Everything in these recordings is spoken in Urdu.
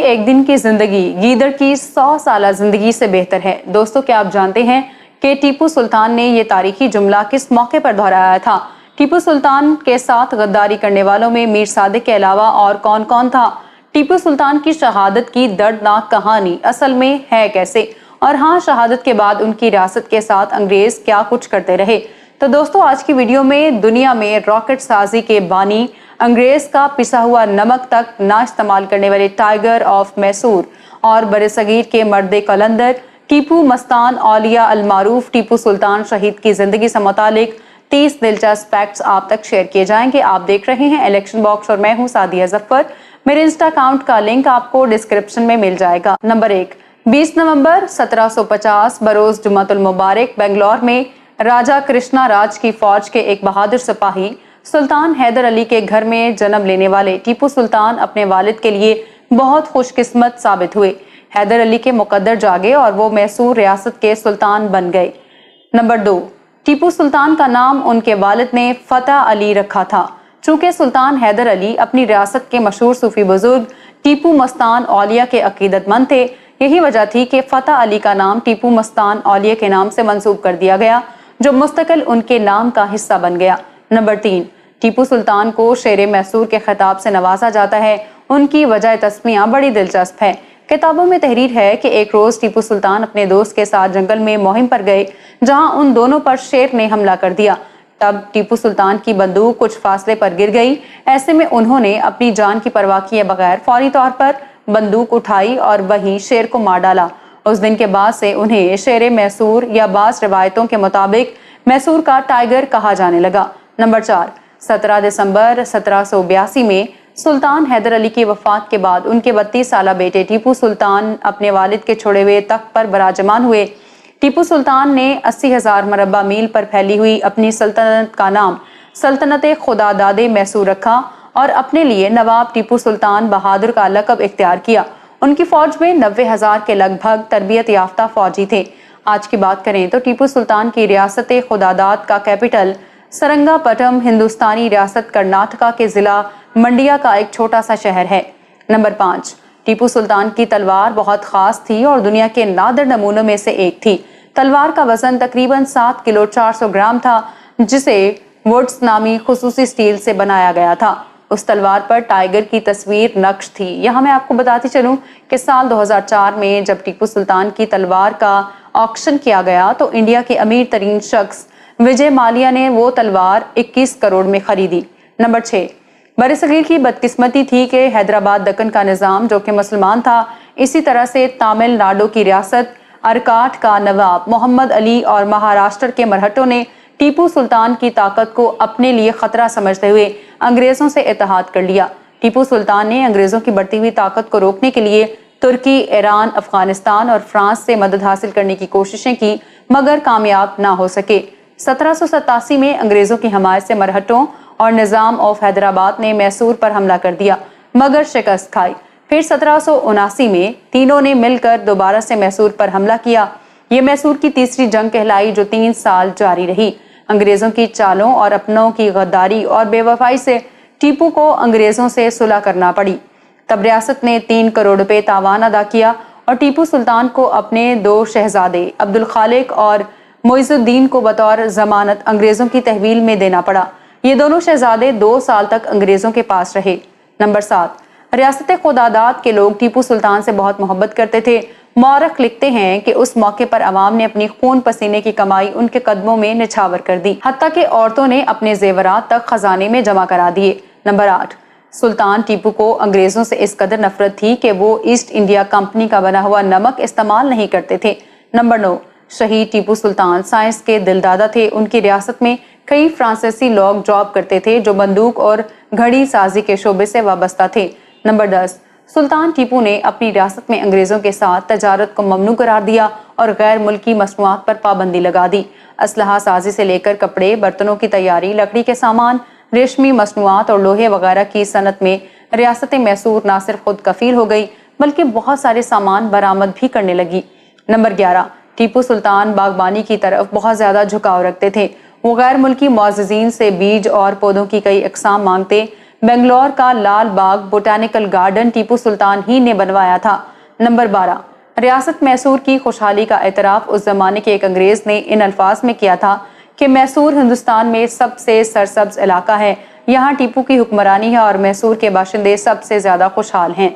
ایک دن کی زندگی گیدڑ کی 100 سالہ زندگی سے بہتر ہے۔ دوستو، کیا آپ جانتے ہیں کہ ٹیپو سلطان نے یہ تاریخی جملہ کس موقع پر دہرایا تھا؟ ٹیپو سلطان کے ساتھ غداری کرنے والوں میں میر صادق کے علاوہ اور کون کون تھا؟ ٹیپو سلطان کی شہادت کی دردناک کہانی اصل میں ہے کیسے؟ اور ہاں، شہادت کے بعد ان کی ریاست کے ساتھ انگریز کیا کچھ کرتے رہے؟ تو دوستو، آج کی ویڈیو میں دنیا میں راکٹ سازی کے بانی، انگریز کا پسا ہوا نمک تک نہ استعمال کرنے والے ٹائیگر آف میسور اور برصغیر کے مرد قلندر ٹیپو مستان اولیاء المعروف ٹیپو سلطان شہید کی زندگی سے متعلق 30 دلچسپ فیکٹس آپ تک شیئر کیے جائیں گے۔ آپ دیکھ رہے ہیں الیکشن باکس اور میں ہوں سعدیہ ظفر۔ میرے انسٹا اکاؤنٹ کا لنک آپ کو ڈسکرپشن میں مل جائے گا۔ نمبر 1، 20 نومبر 1750 بروز جمعۃ المبارک بنگلور میں راجہ کرشنا راج کی فوج کے ایک بہادر سپاہی سلطان حیدر علی کے گھر میں جنم لینے والے ٹیپو سلطان اپنے والد کے لیے بہت خوش قسمت ثابت ہوئے۔ حیدر علی کے مقدر جاگے اور وہ میسور ریاست کے سلطان بن گئے۔ نمبر 2، ٹیپو سلطان کا نام ان کے والد نے فتح علی رکھا تھا۔ چونکہ سلطان حیدر علی اپنی ریاست کے مشہور صوفی بزرگ ٹیپو مستان اولیاء کے عقیدت مند تھے، یہی وجہ تھی کہ فتح علی کا نام ٹیپو مستان اولیاء کے نام سے منسوب کر دیا گیا، جو مستقل ان کے نام کا حصہ بن گیا۔ نمبر 3، ٹیپو سلطان کو شیر میسور کے خطاب سے نوازا جاتا ہے۔ ان کی وجہ تسمیہ بڑی دلچسپ ہے۔ کتابوں میں تحریر ہے کہ ایک روز ٹیپو سلطان اپنے دوست کے ساتھ جنگل میں مہم پر گئے، جہاں ان دونوں پر شیر نے حملہ کر دیا۔ تب ٹیپو سلطان کی بندوق کچھ فاصلے پر گر گئی۔ ایسے میں انہوں نے اپنی جان کی پرواہ کیے بغیر فوری طور پر بندوق اٹھائی اور وہیں شیر کو مار ڈالا۔ اس دن کے بعد سے انہیں شیر میسور یا بعض روایتوں کے مطابق میسور کا ٹائیگر کہا جانے لگا۔ نمبر 4، 17 دسمبر 1782 میں سلطان حیدر علی کی وفات کے بعد ان کے 32 سالہ بیٹے ٹیپو سلطان اپنے والد کے چھوڑے ہوئے تخت پر براجمان ہوئے۔ ٹیپو سلطان نے 80,000 مربع میل پر پھیلی ہوئی اپنی سلطنت کا نام سلطنت خداداد میسور رکھا اور اپنے لیے نواب ٹیپو سلطان بہادر کا لقب اختیار کیا۔ ان کی فوج میں 90,000 کے لگ بھگ تربیت یافتہ فوجی تھے۔ آج کی بات کریں تو ٹیپو سلطان کی ریاست خداداد کا کیپٹل سرنگا پٹم ہندوستانی ریاست کرناٹکا کے ضلع منڈیا کا ایک چھوٹا سا شہر ہے۔ نمبر 5، ٹیپو سلطان کی تلوار بہت خاص تھی اور دنیا کے نادر نمونوں میں سے ایک تھی۔ تلوار کا وزن تقریباً 7 کلو 400 گرام تھا، جسے ووڈس نامی خصوصی سٹیل سے بنایا گیا تھا۔ اس تلوار پر ٹائیگر کی تصویر نقش تھی۔ یہاں میں آپ کو بتاتی چلوں کہ سال 2004 میں جب ٹیپو سلطان کی تلوار کا آکشن کیا گیا تو انڈیا کے امیر ترین شخص وجے مالیا نے وہ تلوار 21 کروڑ میں خریدی۔ نمبر 6، برصغیر کی بدقسمتی تھی کہ حیدرآباد دکن کا نظام جو کہ مسلمان تھا، اسی طرح سے تامل ناڈو کی ریاست ارکاٹ کا نواب محمد علی اور مہاراشٹر کے مرہٹوں نے ٹیپو سلطان کی طاقت کو اپنے لیے خطرہ سمجھتے ہوئے انگریزوں سے اتحاد کر لیا۔ ٹیپو سلطان نے انگریزوں کی بڑھتی ہوئی طاقت کو روکنے کے لیے ترکی، ایران، افغانستان اور فرانس سے مدد حاصل کرنے کی کوششیں کی، مگر کامیاب نہ ہو سکے۔ 1787 میں انگریزوں کی حمایت سے مرہٹوں اور نظام آف حیدرآباد نے میسور پر حملہ کر دیا، مگر شکست کھائی۔ پھر 1779 میں تینوں نے مل کر دوبارہ سے میسور پر حملہ کیا۔ یہ میسور کی تیسری جنگ کہلائی، جو 3 سال جاری رہی۔ انگریزوں کی چالوں اور اپنوں کی غداری اور بے وفائی سے ٹیپو کو انگریزوں سے صلح کرنا پڑی۔ تب ریاست نے 3 کروڑ روپے تاوان ادا کیا اور ٹیپو سلطان کو اپنے 2 شہزادے عبد الخالق اور معز الدین کو بطور ضمانت انگریزوں کی تحویل میں دینا پڑا۔ یہ دونوں شہزادے 2 سال تک انگریزوں کے پاس رہے۔ نمبر 7، ریاست خداداد کے لوگ ٹیپو سلطان سے بہت محبت کرتے تھے۔ مورخ لکھتے ہیں کہ اس موقع پر عوام نے اپنی خون پسینے کی کمائی ان کے قدموں میں نچھاور کر دی، حتیٰ کہ عورتوں نے اپنے زیورات تک خزانے میں جمع کرا دیے۔ نمبر 8، سلطان ٹیپو کو انگریزوں سے اس قدر نفرت تھی کہ وہ ایسٹ انڈیا کمپنی کا بنا ہوا نمک استعمال نہیں کرتے تھے۔ نمبر 9، شہید ٹیپو سلطان سائنس کے دلدادہ تھے۔ ان کی ریاست میں کئی فرانسیسی لوگ جاب کرتے تھے جو بندوق اور گھڑی سازی کے شعبے سے وابستہ تھے۔ نمبر 10، سلطان ٹیپو نے اپنی ریاست میں انگریزوں کے ساتھ تجارت کو ممنوع قرار دیا اور غیر ملکی مصنوعات پر پابندی لگا دی۔ اسلحہ سازی سے لے کر کپڑے، برتنوں کی تیاری، لکڑی کے سامان، ریشمی مصنوعات اور لوہے وغیرہ کی صنعت میں ریاست میسور نہ صرف خود کفیل ہو گئی بلکہ بہت سارے سامان برآمد بھی کرنے لگی۔ نمبر 11، ٹیپو سلطان باغبانی کی طرف بہت زیادہ جھکاؤ رکھتے تھے۔ وہ غیر ملکی معززین سے بیج اور پودوں کی کئی اقسام مانگتے، بنگلور کا لال باغ بوٹینیکل گارڈن ٹیپو سلطان ہی نے بنوایا تھا۔ نمبر 12، ریاست میسور کی خوشحالی کا اعتراف اس زمانے کے ایک انگریز نے ان الفاظ میں کیا تھا کہ میسور ہندوستان میں سب سے سرسبز علاقہ ہے، یہاں ٹیپو کی حکمرانی ہے اور میسور کے باشندے سب سے زیادہ خوشحال ہیں۔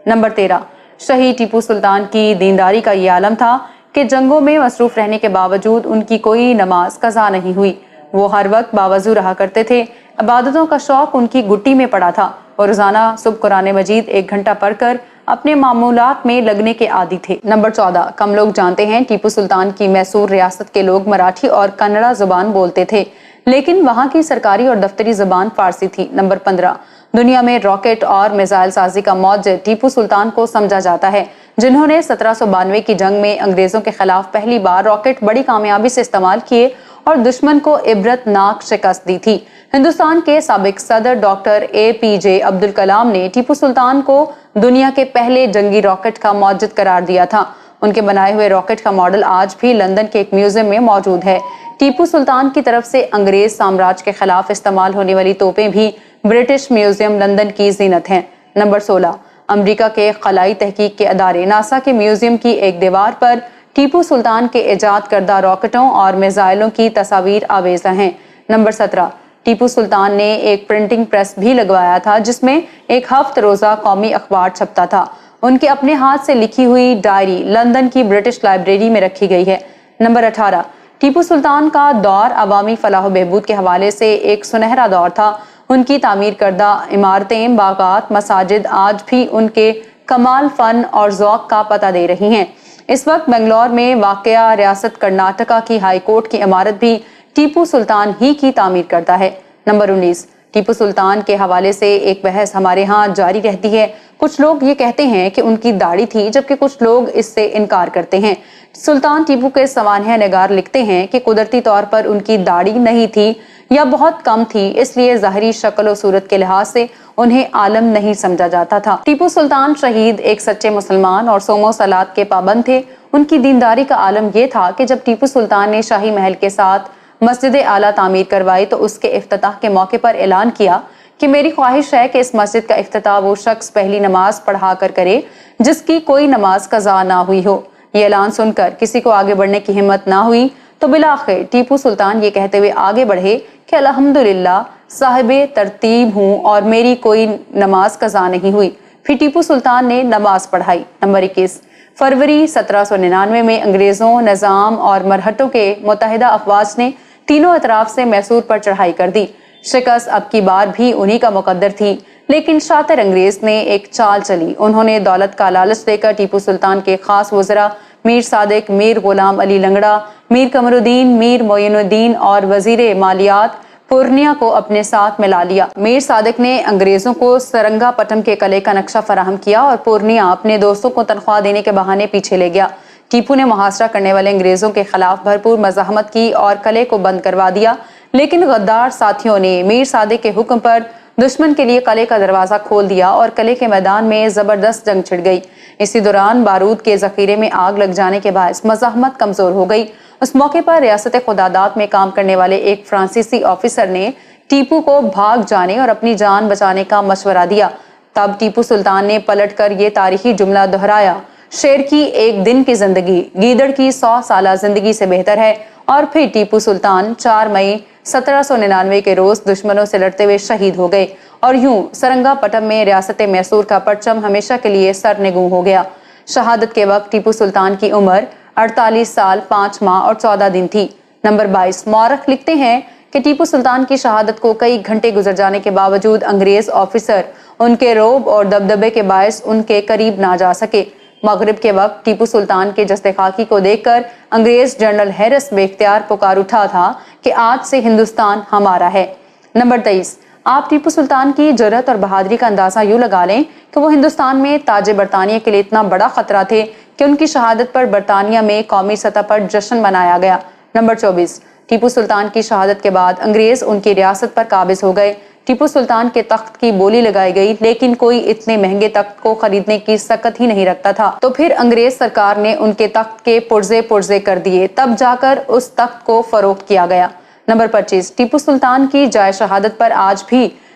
نمبر 13، شہید ٹیپو سلطان کی دینداری کا یہ عالم تھا کہ جنگوں میں مصروف رہنے کے باوجود ان کی کوئی نماز قضا نہیں ہوئی۔ وہ ہر وقت باوضو رہا کرتے تھے، عبادتوں کا شوق ان کی گٹی میں پڑا تھا اور روزانہ صبح قرآن مجید 1 گھنٹہ پڑھ کر اپنے معمولات میں لگنے کے عادی تھے۔ نمبر 14، کم لوگ جانتے ہیں ٹیپو سلطان کی میسور ریاست کے لوگ مراٹھی اور کنڑا زبان بولتے تھے، لیکن وہاں کی سرکاری اور دفتری زبان فارسی تھی۔ نمبر 15، دنیا میں راکٹ اور میزائل سازی کا موجد ٹیپو سلطان کو سمجھا جاتا ہے، جنہوں نے 1792 کی جنگ میں انگریزوں کے خلاف پہلی بار راکٹ بڑی کامیابی سے استعمال کیے اور دشمن کو عبرت ناک شکست دی تھی۔ ہندوستان کے سابق صدر ڈاکٹر APJ عبدالکلام نے ٹیپو سلطان کو دنیا کے پہلے جنگی راکٹ کا موجد قرار دیا تھا۔ ان کے بنائے ہوئے راکٹ کا ماڈل آج بھی لندن کے ایک میوزیم میں موجود ہے۔ ٹیپو سلطان کی طرف سے انگریز سامراج کے خلاف استعمال ہونے والی توپیں بھی برٹش میوزیم لندن کی زینت ہیں۔ نمبر 16، امریکہ کے خلائی تحقیق کے ادارے ناسا کے میوزیم کی ایک دیوار پر ٹیپو سلطان کے ایجاد کردہ راکٹوں اور میزائلوں کی تصاویر آویزہ ہیں۔ نمبر 17، ٹیپو سلطان نے ایک پرنٹنگ پریس بھی لگوایا تھا جس میں ایک ہفتہ روزہ قومی اخبار چھپتا تھا۔ ان کے اپنے ہاتھ سے لکھی ہوئی ڈائری لندن کی برٹش لائبریری میں رکھی گئی ہے۔ نمبر 18، ٹیپو سلطان کا دور عوامی فلاح و بہبود کے حوالے سے ایک سنہرا دور تھا۔ ان کی تعمیر کردہ عمارتیں، باغات، مساجد آج بھی ان کے کمال فن اور ذوق کا پتہ دے رہی ہیں۔ اس وقت بنگلور میں واقع ریاست کرناٹکا کی ہائی کورٹ کی عمارت بھی ٹیپو سلطان ہی کی تعمیر کرتا ہے۔ نمبر 19، ٹیپو سلطان کے حوالے سے ایک بحث ہمارے ہاں جاری رہتی ہے۔ کچھ لوگ یہ کہتے ہیں کہ ان کی داڑھی تھی، جبکہ کچھ لوگ اس سے انکار کرتے ہیں۔ سلطان ٹیپو کے سوانح نگار لکھتے ہیں کہ قدرتی طور پر ان کی داڑھی نہیں تھی یا بہت کم تھی، اس لیے ظاہری شکل و صورت کے لحاظ سے انہیں عالم نہیں سمجھا جاتا تھا۔ ٹیپو سلطان شہید ایک سچے مسلمان اور صوم و صلات کے پابند تھے۔ ان کی دینداری کا عالم یہ تھا کہ جب ٹیپو سلطان نے شاہی محل کے ساتھ مسجد اعلیٰ تعمیر کروائی تو اس کے افتتاح کے موقع پر اعلان کیا کہ میری خواہش ہے کہ اس مسجد کا افتتاح وہ شخص پہلی نماز پڑھا کر کرے جس کی کوئی نماز قضا نہ ہوئی ہو۔ یہ اعلان سن کر کسی کو آگے بڑھنے کی ہمت نہ ہوئی تو بالآخر ٹیپو سلطان یہ کہتے ہوئے آگے بڑھے کہ الحمدللہ صاحب ترتیب ہوں اور میری کوئی نماز قضا نہیں ہوئی۔ پھر ٹیپو سلطان نے نماز پڑھائی۔ نمبر 21، فروری 1799 میں انگریزوں، نظام اور مرہٹوں کے متحدہ افواج نے تینوں اطراف سے میسور پر چڑھائی کر دی۔ شکست اب کی بار بھی انہی کا مقدر تھی، لیکن شاطر انگریز نے ایک چال چلی۔ انہوں نے دولت کا لالچ دے کر ٹیپو سلطان کے خاص وزراء میر صادق، میر غلام علی لنگڑا، میر قمر الدین، میر معین الدین اور وزیر مالیات پورنیہ کو اپنے ساتھ ملا لیا۔ میر صادق نے انگریزوں کو سرنگا پٹم کے قلعے کا نقشہ فراہم کیا اور پورنیہ اپنے دوستوں کو تنخواہ دینے کے بہانے پیچھے لے گیا۔ ٹیپو نے محاصرہ کرنے والے انگریزوں کے خلاف بھرپور مزاحمت کی اور قلعے کو بند کروا دیا، لیکن غدار ساتھیوں نے میر صادق کے حکم پر دشمن کے لیے قلعے کا دروازہ کھول دیا اور قلعے کے میدان میں زبردست جنگ چھڑ گئی۔ اسی دوران بارود کے ذخیرے میں آگ لگ جانے کے باعث مزاحمت کمزور ہو گئی۔ اس موقع پر ریاست خداداد میں کام کرنے والے ایک فرانسیسی آفیسر نے ٹیپو کو بھاگ جانے اور اپنی جان بچانے کا مشورہ دیا۔ تب ٹیپو سلطان نے پلٹ کر یہ تاریخی جملہ دہرایا، شیر کی ایک دن کی زندگی گیدڑ کی 100 سالہ زندگی سے بہتر ہے۔ اور پھر ٹیپو سلطان 4 مئی 1799 کے روز دشمنوں سے لڑتے ہوئے شہید ہو گئے اور یوں سرنگا پٹم میں ریاست میسور کا پرچم ہمیشہ کے لیے سرنگوں ہو گیا۔ شہادت کے وقت ٹیپو سلطان کی عمر 48 سال 5 ماہ اور 14 دن تھی۔ نمبر 22، مورخ لکھتے ہیں کہ ٹیپو سلطان کی شہادت کو کئی گھنٹے گزر جانے کے باوجود انگریز آفیسر ان کے رعب اور دبدبے کے باعث ان کے قریب نہ جا سکے۔ مغرب کے وقت ٹیپو سلطان کے جسد خاکی کو دیکھ کر انگریز جنرل ہیرس بے اختیار پکار اٹھا تھا کہ آج سے ہندوستان ہمارا ہے۔ نمبر 23، آپ ٹیپو سلطان کی جرأت اور بہادری کا اندازہ یوں لگا لیں کہ وہ ہندوستان میں تاج برطانیہ کے لیے اتنا بڑا خطرہ تھے کہ ان کی شہادت پر برطانیہ میں قومی سطح پر جشن منایا گیا۔ نمبر 24، ٹیپو سلطان کی شہادت کے بعد انگریز ان کی ریاست پر قابض ہو گئے۔ ٹیپو سلطان کے تخت کی بولی لگائی گئی، لیکن کوئی اتنے مہنگے تخت کو خریدنے کی سکت ہی نہیں رکھتا تھا۔ تو پھر انگریز سرکار نے ان کے تخت کے پرزے کر دیے، تب جا کر اس تخت کو فروخت کیا گیا۔ نمبر 25، ٹیپو سلطان کی جائے شہادت پر آج بھی